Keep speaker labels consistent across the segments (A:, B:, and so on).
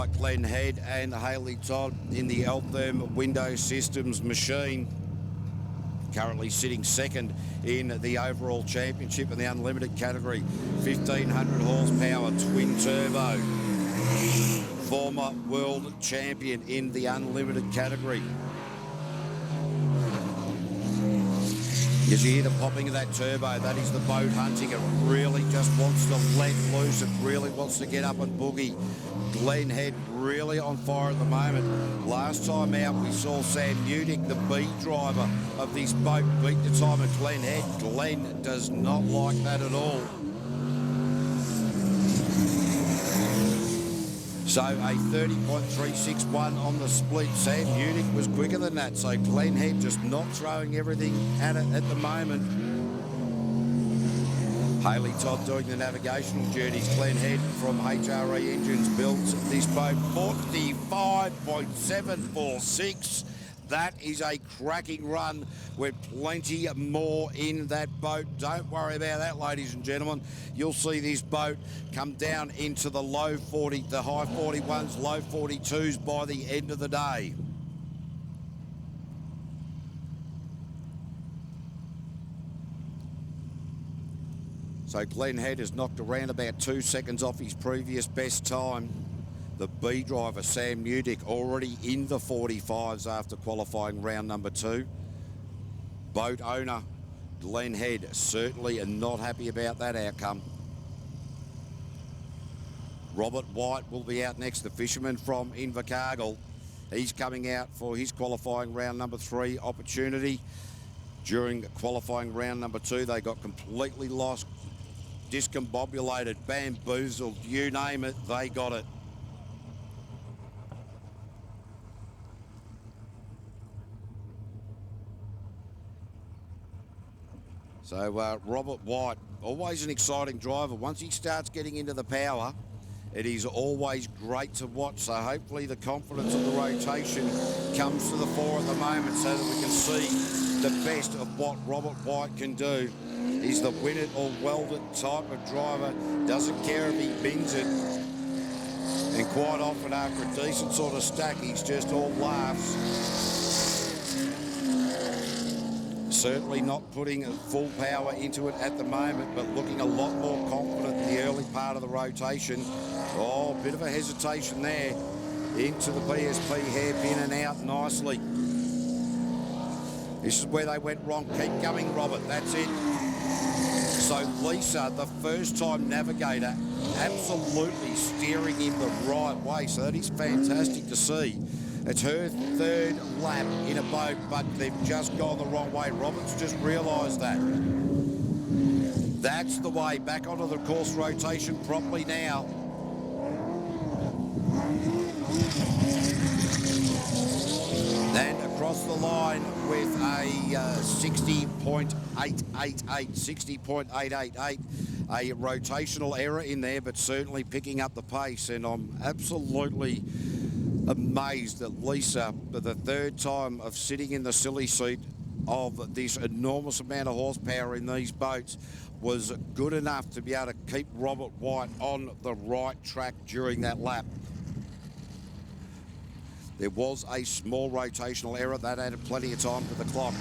A: like Glenn Head and Hayley Todd in the Altherm Window Systems machine. Currently sitting second in the overall championship in the unlimited category. 1,500 horsepower twin turbo. Former world champion in the unlimited category. As you hear the popping of that turbo, that is the boat hunting. It really just wants to let loose. It really wants to get up and boogie. Glenn Head really on fire at the moment. Last time out, we saw Sam Newdick, the B driver of this boat, beat the time of Glenn Head. Glenn does not like that at all. So a 30.361 on the split. Sam Newdick was quicker than that. So Glenn Head just not throwing everything at it at the moment. Hayley Todd doing the navigational duties. Glenn Head from HRE Engines builds this boat 45.746. That is a cracking run with plenty more in that boat. Don't worry about that, ladies and gentlemen. You'll see this boat come down into the low 40, the high 41s, low 42s by the end of the day. So Glenn Head has knocked around about 2 seconds off his previous best time. The B driver, Sam Newdick, already in the 45s after qualifying round number 2. Boat owner, Glenn Head, certainly not happy about that outcome. Robert White will be out next, the fisherman from Invercargill. He's coming out for his qualifying round number 3 opportunity. During qualifying round number 2, they got completely lost, discombobulated, bamboozled, you name it, they got it. So Robert White, always an exciting driver. Once he starts getting into the power, it is always great to watch. So hopefully the confidence of the rotation comes to the fore at the moment so that we can see the best of what Robert White can do. He's the win it or weld it type of driver. Doesn't care if he bings it. And quite often after a decent sort of stack, he's just all laughs. Certainly not putting full power into it at the moment, but looking a lot more confident in the early part of the rotation. Oh, a bit of a hesitation there. Into the PSP hairpin and out nicely. This is where they went wrong. Keep going, Robert. That's it. So Lisa, the first-time navigator, absolutely steering him the right way. So that is fantastic to see. It's her third lap in a boat, but they've just gone the wrong way. Robert's just realised that. That's the way. Back onto the course rotation properly now. And across the line with a 60.888, a rotational error in there, but certainly picking up the pace. And I'm absolutely amazed that Lisa, for the third time of sitting in the silly seat of this enormous amount of horsepower in these boats, was good enough to be able to keep Robert White on the right track during that lap. There was a small rotational error that added plenty of time to the clock.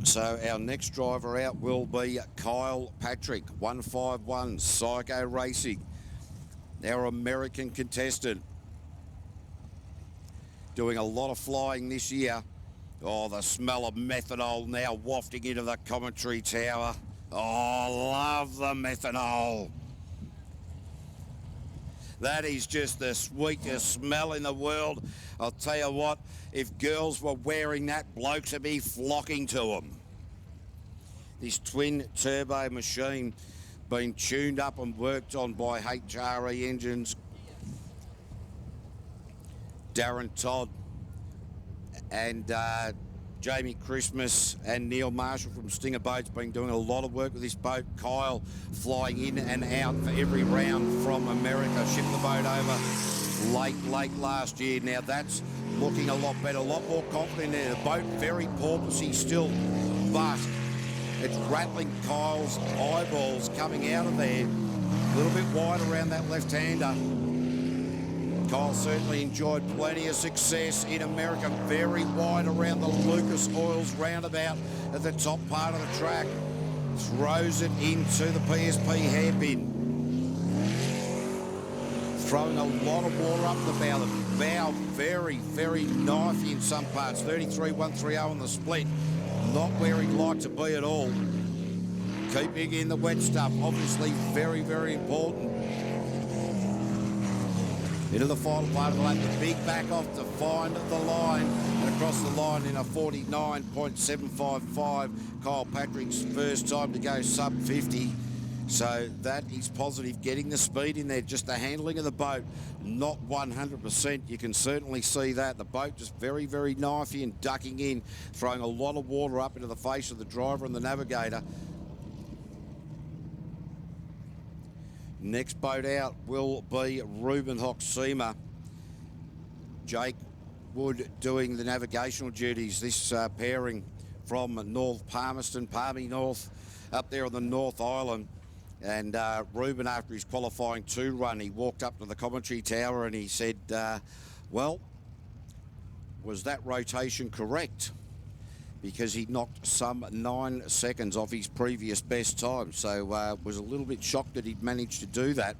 A: So our next driver out will be Kyle Patrick, 151 Psycho Racing, our American contestant. Doing a lot of flying this year. Oh, the smell of methanol now wafting into the commentary tower. Oh, love the methanol. That is just the sweetest smell in the world. I'll tell you what, if girls were wearing that, blokes would be flocking to them. This twin turbo machine being tuned up and worked on by HRE Engines. Darren Todd and Jamie Christmas and Neil Marshall from Stinger Boats been doing a lot of work with this boat. Kyle flying in and out for every round from America. Shipped the boat over late last year. Now that's looking a lot better, a lot more confident there. The boat very porpoisey still, but It's rattling Kyle's eyeballs coming out of there. A little bit wide around that left-hander. Kyle certainly enjoyed plenty of success in America. Very wide around the Lucas Oils roundabout at the top part of the track. Throws it into the PSP hairpin. Throwing a lot of water up the bow. The bow very, very knifey in some parts. 33.130 on the split. Not where he'd like to be at all. Keeping in the wet stuff, obviously very, very important. Into the final part of the lap, the big back off to find the line, and across the line in a 49.755. Kyle Patrick's first time to go sub 50. So that is positive, getting the speed in there. Just the handling of the boat, not 100%. You can certainly see that. The boat just very, very knifey and ducking in, throwing a lot of water up into the face of the driver and the navigator. Next boat out will be Ruben Hoxima. Jake Wood doing the navigational duties. This pairing from North Palmerston, Palmy North, up there on the North Island. And Ruben, after his qualifying 2 run, he walked up to the commentary tower and he said, well, was that rotation correct? Because he knocked some 9 seconds off his previous best time. So was a little bit shocked that he'd managed to do that.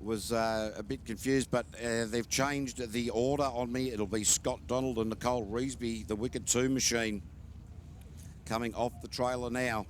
A: Was a bit confused, but they've changed the order on me. It'll be Scott Donald and Nicole Reesby, the Wicked 2 machine, coming off the trailer now.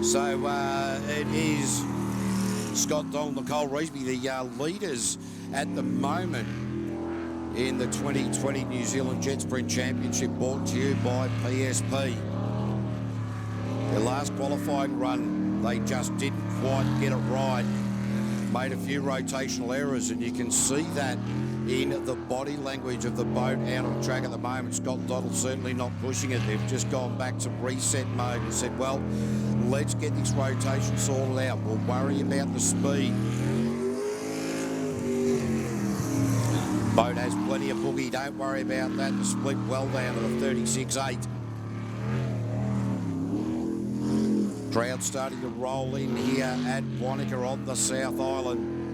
A: So it is Scott Donald, Nicole Reesby, the leaders at the moment in the 2020 New Zealand Jetsprint Championship, brought to you by PSP. Their last qualifying run, they just didn't quite get it right. Made a few rotational errors, and you can see that in the body language of the boat out on track at the moment. Scott Donald certainly not pushing it. They've just gone back to reset mode and said, well, let's get this rotation sorted out. We'll worry about the speed. Boat has plenty of boogie. Don't worry about that. The split well down to the 36.8. Crowd starting to roll in here at Wanaka on the South Island.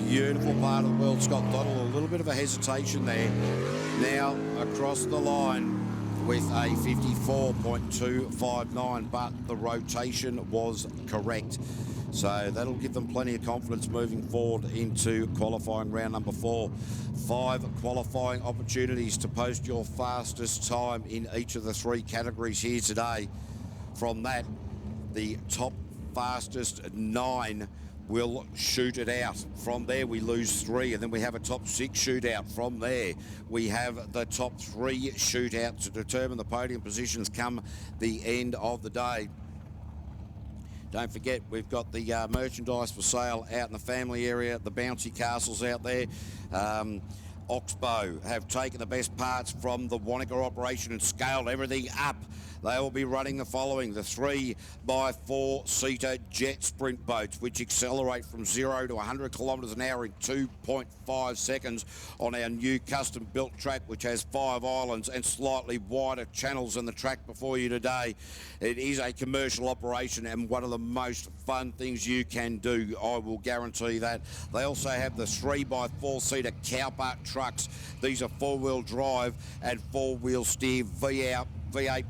A: Beautiful part of the world. Scott Donald, a little bit of a hesitation there. Now across the line with a 54.259, but the rotation was correct. So that'll give them plenty of confidence moving forward into qualifying round number 4. 5 qualifying opportunities to post your fastest time in each of the 3 categories here today. From that, the top fastest 9 will shoot it out. From there, we lose 3, and then we have a top 6 shootout. From there, we have the top 3 shootouts to determine the podium positions come the end of the day. Don't forget, we've got the merchandise for sale out in the family area, the bouncy castles out there. Oxbow have taken the best parts from the Wanaka operation and scaled everything up. They will be running the following: the 3x4-seater Jetsprint boats, which accelerate from 0 to 100 kilometres an hour in 2.5 seconds on our new custom-built track, which has 5 islands and slightly wider channels than the track before you today. It is a commercial operation and one of the most fun things you can do, I will guarantee that. They also have the 3x4-seater Cowpart trucks. These are 4-wheel drive and 4-wheel steer V8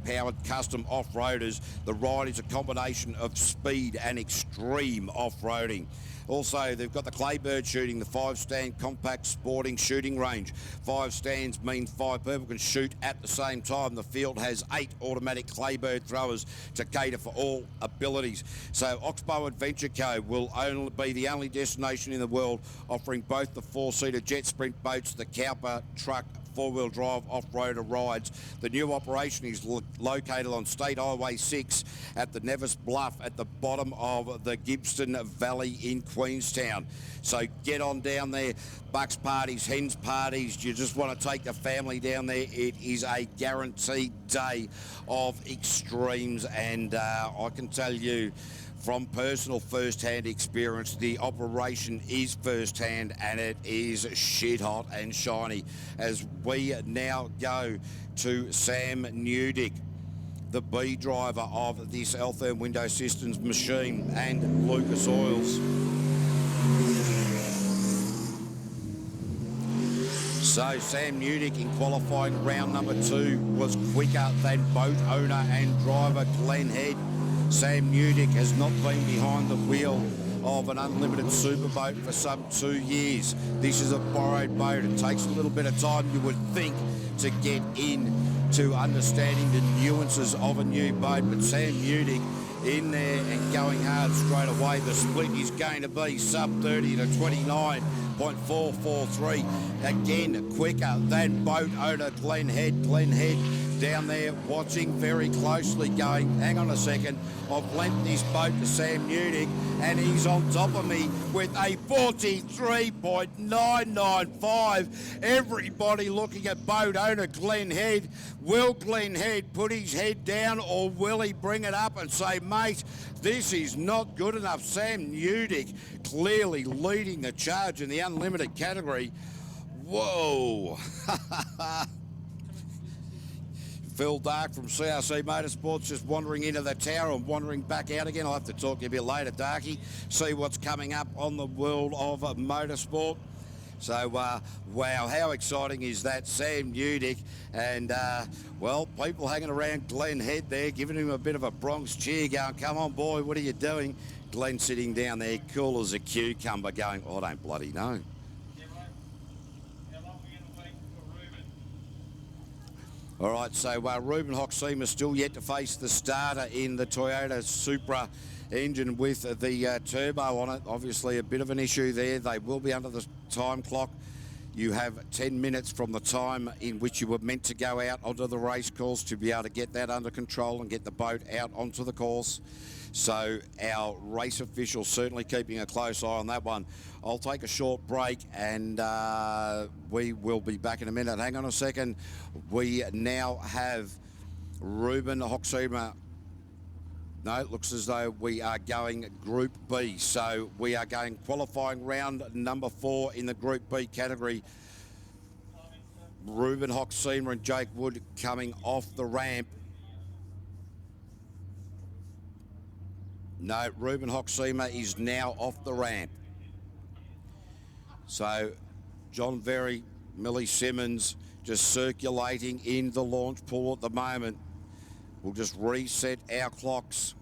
A: powered custom off-roaders. The ride is a combination of speed and extreme off-roading. Also, they've got the Claybird shooting, the 5-stand compact sporting shooting range. 5 stands mean 5 people can shoot at the same time. The field has 8 automatic Claybird throwers to cater for all abilities. So Oxbow Adventure Co will only be the only destination in the world offering both the 4-seater Jetsprint boats, the Cowper truck four-wheel drive off-roader rides. The new operation is located on State Highway 6 at the Nevis Bluff at the bottom of the Gippsland Valley in Queenstown. So get on down there. Bucks parties, hens parties. You just want to take the family down there. It is a guaranteed day of extremes, and I can tell you from personal first-hand experience, the operation is first-hand and it is shit hot and shiny. As we now go to Sam Newdick, the B driver of this Altherm Window Systems machine, and Lucas Oils. So Sam Newdick in qualifying round number 2 was quicker than boat owner and driver Glenn Head. Sam Newdick has not been behind the wheel of an unlimited superboat for some 2 years. This is a borrowed boat. It takes a little bit of time, you would think, to get in to understanding the nuances of a new boat. But Sam Newdick in there and going hard straight away. The split is going to be sub 30 to 29.443. Again, quicker than boat owner Glenn Head. Glenn Head down there watching very closely, going, hang on a second, I've lent this boat to Sam Newdick and he's on top of me with a 43.995. Everybody looking at boat owner Glenn Head. Will Glenn Head put his head down, or will he bring it up and say, mate, this is not good enough? Sam Newdick clearly leading the charge in the unlimited category. Whoa. Phil Dark from CRC Motorsports just wandering into the tower and wandering back out again. I'll have to talk to you a bit later, Darky, see what's coming up on the world of motorsport. So, wow, how exciting is that? Sam Newdick and, well, people hanging around Glenn Head there, giving him a bit of a Bronx cheer, going, come on, boy, what are you doing? Glenn sitting down there, cool as a cucumber, going, oh, I don't bloody know. All right, so Ruben Hoxima still yet to face the starter in the Toyota Supra engine with the turbo on it. Obviously a bit of an issue there. They will be under the time clock. You have 10 minutes from the time in which you were meant to go out onto the race course to be able to get that under control and get the boat out onto the course. So our race officials certainly keeping a close eye on that one. I'll take a short break and we will be back in a minute. Hang on a second. We now have Ruben Hoxima. No, it looks as though we are going Group B. So we are going qualifying round number 4 in the Group B category. Ruben Hoxima and Jake Wood coming off the ramp. No, Ruben Hoxima is now off the ramp. So John Verry, Millie Simmons just circulating in the launch pool at the moment. We'll just reset our clocks.